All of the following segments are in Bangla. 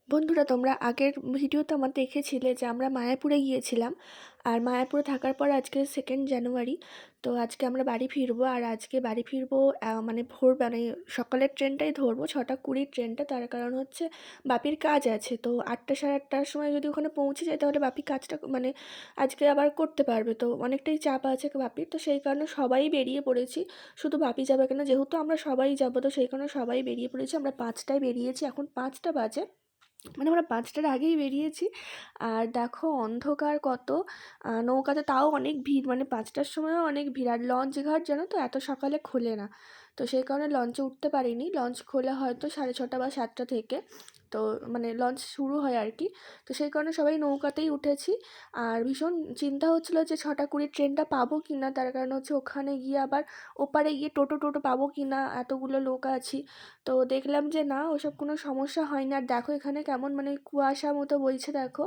বন্ধুরা, তোমরা আগের ভিডিওতে আমার দেখেছিলে যে আমরা মায়াপুরে গিয়েছিলাম। আর মায়াপুরে থাকার পর আজকে 2nd জানুয়ারি। তো আজকে আমরা বাড়ি ফিরবো। আর আজকে বাড়ি ফিরবো মানে ভোর মানে সকালের ট্রেনটাই ধরবো, 6:20 ট্রেনটা। তার কারণ হচ্ছে বাপির কাজ আছে। তো 8টা সাড়ে 8টার সময় যদি ওখানে পৌঁছে যায় তাহলে বাপি কাজটা মানে আজকে আবার করতে পারবে। তো অনেকটাই চাপ আছে বাপির। তো সেই কারণে সবাই বেরিয়ে পড়েছি। শুধু বাপি যাবে কেন, যেহেতু আমরা সবাই যাবো তো সেই কারণে সবাই বেরিয়ে পড়েছি। আমরা 5টায় বেরিয়েছি, এখন 5টা বাজে। মানে আমরা 5টার আগেই বেরিয়েছি। আর দেখো অন্ধকার কত, নৌকাতে তাও অনেক ভিড়, মানে 5টার সময়ও অনেক ভিড়। আর লঞ্চ ঘাট জানো তো এত সকালে খোলে না। তো সেই কারণে লঞ্চে উঠতে পারিনি। লঞ্চ খোলে হয়তো 6:30 বা 7টা থেকে। তো মানে লঞ্চ শুরু হয় আর কি। তো সেই কারণে সবাই নৌকাতেই উঠেছি। আর ভীষণ চিন্তা হচ্ছিলো যে 6:20 ট্রেনটা পাবো কি না, তার কারণ হচ্ছে ওখানে গিয়ে আবার ওপারে গিয়ে টোটো টোটো পাবো কি না, এতগুলো লোক আছি। তো দেখলাম যে না, ওসব কোনো সমস্যা হয় না। আর দেখো এখানে কেমন মানে কুয়াশা মতো বইছে দেখো।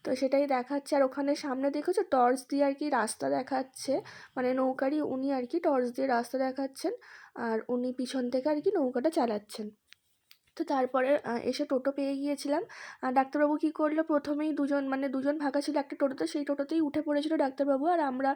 তো সেটাই দেখাচ্ছে। আর ওখানে সামনে দেখেছো টর্চ দিয়ে আর কি রাস্তা দেখাচ্ছে, মানে নৌকারই উনি আর কি টর্চ দিয়ে রাস্তা দেখাচ্ছেন। আর উনি পিছন থেকে আর কি নৌকাটা চালাচ্ছেন। তো তারপরে এসে টোটো পেয়ে গিয়েছিলাম। আর ডাক্তারবাবু কী করলো, প্রথমেই দুজন ফাঁকা ছিল একটা টোটোতে, সেই টোটোতেই উঠে পড়েছিল ডাক্তারবাবু। আর আমরা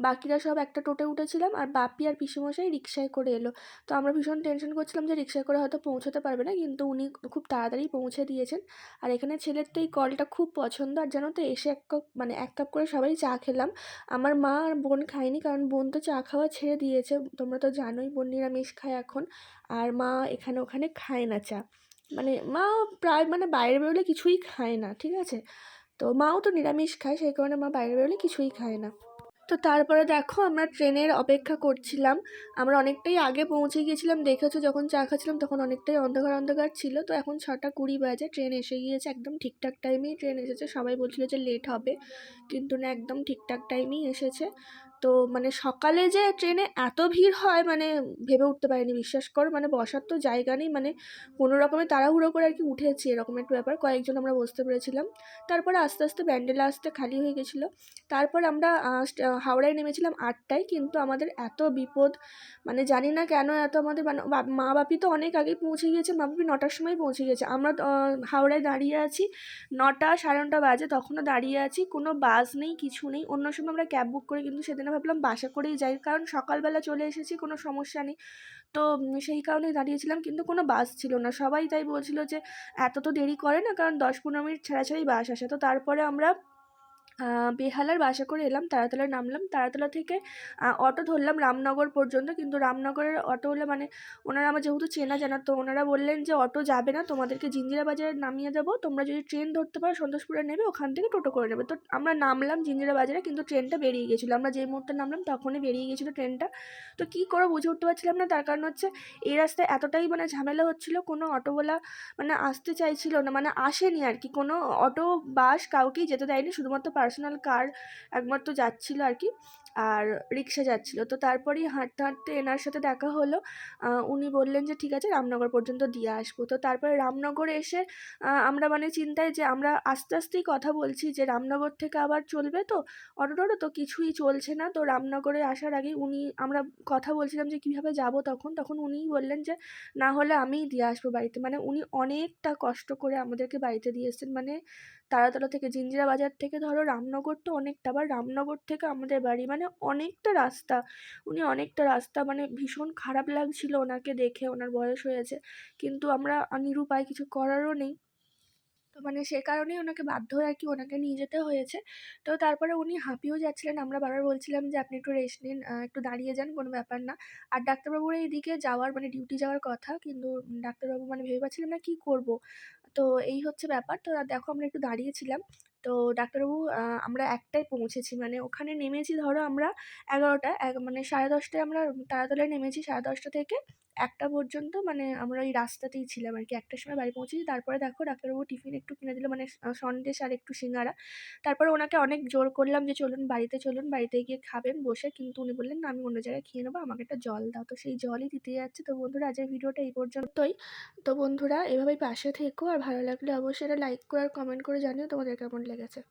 বাকিরা সব একটা টোটোয় উঠেছিলাম। আর বাপি আর পিসেমশাই রিকশায় করে এলো। তো আমরা ভীষণ টেনশন করছিলাম যে রিকশায় করে হয়তো পৌঁছতে পারবে না, কিন্তু উনি খুব তাড়াতাড়ি পৌঁছে দিয়েছেন। আর এখানে ছেলের তো এই কলটা খুব পছন্দ। আর জানো তো এসে এক কাপ করে সবাই চা খেলাম। আমার মা আর বোন খায়নি, কারণ বোন তো চা খাওয়া ছেড়ে দিয়েছে, তোমরা তো জানোই বোন নিরামিষ খায় এখন। আর মা এখানে ওখানে খায় না চা, মানে মা প্রায় মানে বাইরে বেরোলে কিছুই খায় না, ঠিক আছে। তো মাও তো নিরামিষ খায়, সেই কারণে মা বাইরে বেরোলে কিছুই খায় না। তো তারপরে দেখো আমরা ট্রেনের অপেক্ষা করছিলাম। আমরা অনেকটাই আগে পৌঁছে গিয়েছিলাম, দেখেছো যখন চা খাচ্ছিলাম তখন অনেকটাই অন্ধকার অন্ধকার ছিল। তো এখন 6:20 বাজে, ট্রেন এসে গিয়েছে, একদম ঠিকঠাক টাইমেই ট্রেন এসেছে। সবাই বলছিল যে লেট হবে, কিন্তু না, একদম ঠিকঠাক টাইমেই এসেছে। তো মানে সকালে যে ট্রেনে এত ভিড় হয় মানে ভেবে উঠতে পারিনি, বিশ্বাস করো। মানে বসার তো জায়গা নেই, মানে কোনো রকমে তাড়াহুড়ো করে আর কি উঠেছি, এরকম একটা ব্যাপার। কয়েকজন আমরা বসতে পেরেছিলাম। তারপরে আস্তে আস্তে ব্যান্ডেলা আসতে খালি হয়ে গেছিলো। তারপর আমরা হাওড়ায় নেমেছিলাম 8টায়, কিন্তু আমাদের এত বিপদ, মানে জানি না কেন এত আমাদের মানে মা বাপি তো অনেক আগেই পৌঁছে গিয়েছে, মা বাপি 9টার সময় পৌঁছে গেছে। আমরা হাওড়ায় দাঁড়িয়ে আছি 9টা সাড়ে 9টা বাজে, তখনও দাঁড়িয়ে আছি, কোনো বাস নেই, কিছু নেই। অন্য সময় আমরা ক্যাব বুক করি, কিন্তু সেদিনে ভাবলাম বাসে করেই যাই, কারণ সকালবেলা চলে এসেছি, কোনো সমস্যা নেই। তো সেই কারণেই দাঁড়িয়েছিলাম, কিন্তু কোনো বাস ছিল না। সবাই তাই বলছিল যে এত তো দেরি করে না, কারণ 10-15 মিনিট ছাড়া ছাড়াই বাস আসে। তো তারপরে আমরা বেহালার বাসে করে এলাম, তারাতলায় নামলাম। তারাতলা থেকে অটো ধরলাম রামনগর পর্যন্ত, কিন্তু রামনগরের অটো হলে মানে ওনারা আমার যেহেতু চেনা জানা, তো ওনারা বললেন যে অটো যাবে না, তোমাদেরকে জিঞ্জিরা বাজারে নামিয়ে দেবো, তোমরা যদি ট্রেন ধরতে পারো সন্তোষপুরে নেবে, ওখান থেকে টোটো করে নেবে। তো আমরা নামলাম জিঞ্জিরা বাজারে, কিন্তু ট্রেনটা বেরিয়ে গেছিলো। আমরা যেই মুহূর্তে নামলাম তখনই বেরিয়ে গেছিলো ট্রেনটা। তো কী করে বুঝে উঠতে পারছিলাম না, তার কারণ হচ্ছে এই রাস্তায় এতটাই মানে ঝামেলা হচ্ছিলো, কোনো অটোওয়ালা মানে আসতে চাইছিল না, মানে আসেনি আর কি। কোনো অটো বাস কাউকেই যেতে দেয়নি, শুধুমাত্র পার্সোনাল কার একমাত্র যাচ্ছিল আর কি, আর রিক্সা যাচ্ছিল। তো তারপরেই হাঁটতে হাঁটতে এনার সাথে দেখা হলো। উনি বললেন যে ঠিক আছে রামনগর পর্যন্ত দিয়ে আসবো। তো তারপরে রামনগরে এসে আমরা মানে চিন্তায়, যে আমরা আস্তে আস্তেই কথা বলছি যে রামনগর থেকে আবার চলবে তো অটো টটো, তো কিছুই চলছে না। তো রামনগরে আসার আগেই আমরা কথা বলছিলাম যে কীভাবে যাব, তখন উনিই বললেন যে না হলে আমিই দিয়ে আসবো বাড়িতে। মানে উনি অনেকটা কষ্ট করে আমাদেরকে বাড়িতে দিয়ে এসেছেন। মানে তারাতলা থেকে জিঞ্জিরা বাজার থেকে ধরো রামনগর তো অনেকটা, আবার রামনগর থেকে আমাদের বাড়ি মানে অনেকটা রাস্তা। উনি অনেকটা রাস্তা, মানে ভীষণ খারাপ লাগছিল ওনাকে দেখে, ওনার বয়স হয়েছে, কিন্তু আমরা নিরুপায়, কিছু করারও নেই। তো মানে সে কারণেই ওনাকে বাধ্য হয়ে আর কি ওনাকে নিয়ে যেতে হয়েছে। তো তারপরে উনি হাঁপিয়েও যাচ্ছিলেন, আমরা বারবার বলছিলাম যে আপনি একটু রেস্ট নিন, একটু দাঁড়িয়ে যান, কোনো ব্যাপার না। আর ডাক্তারবাবুর এইদিকে যাওয়ার মানে ডিউটি যাওয়ার কথা, কিন্তু ডাক্তারবাবু মানে ভেবে পাচ্ছিলাম না কী করব। তো এই হচ্ছে ব্যাপার। তো দেখো আমরা একটু দাঁড়িয়েছিলাম। তো ডাক্তারবাবু আমরা 1টায় পৌঁছেছি, মানে ওখানে নেমেছি ধরো আমরা 11টা মানে 10:30টায় আমরা তারাতলায় নেমেছি। 10:30টা থেকে 1টা পর্যন্ত মানে আমরা ওই রাস্তাতেই ছিলাম আর কি। 1টার সময় বাড়ি পৌঁছেছি। তারপরে দেখো ডাক্তারবাবু টিফিন একটু কিনে দিল, মানে সন্দেশ আর একটু সিঙ্গারা। তারপরে ওনাকে অনেক জোর করলাম যে চলুন, বাড়িতে গিয়ে খাবেন বসে, কিন্তু উনি বললেন না আমি অন্য জায়গায় খেয়ে নেবো, আমাকে একটা জল দাও। তো সেই জলই দিতে যাচ্ছে। তো বন্ধুরা আজকের ভিডিওটা এই পর্যন্তই। তো বন্ধুরা এভাবেই পাশে থেকো, আর ভালো লাগলে অবশ্যই এটা লাইক করে আর কমেন্ট করে জানিও তোমাদের কেমন লেগেছে।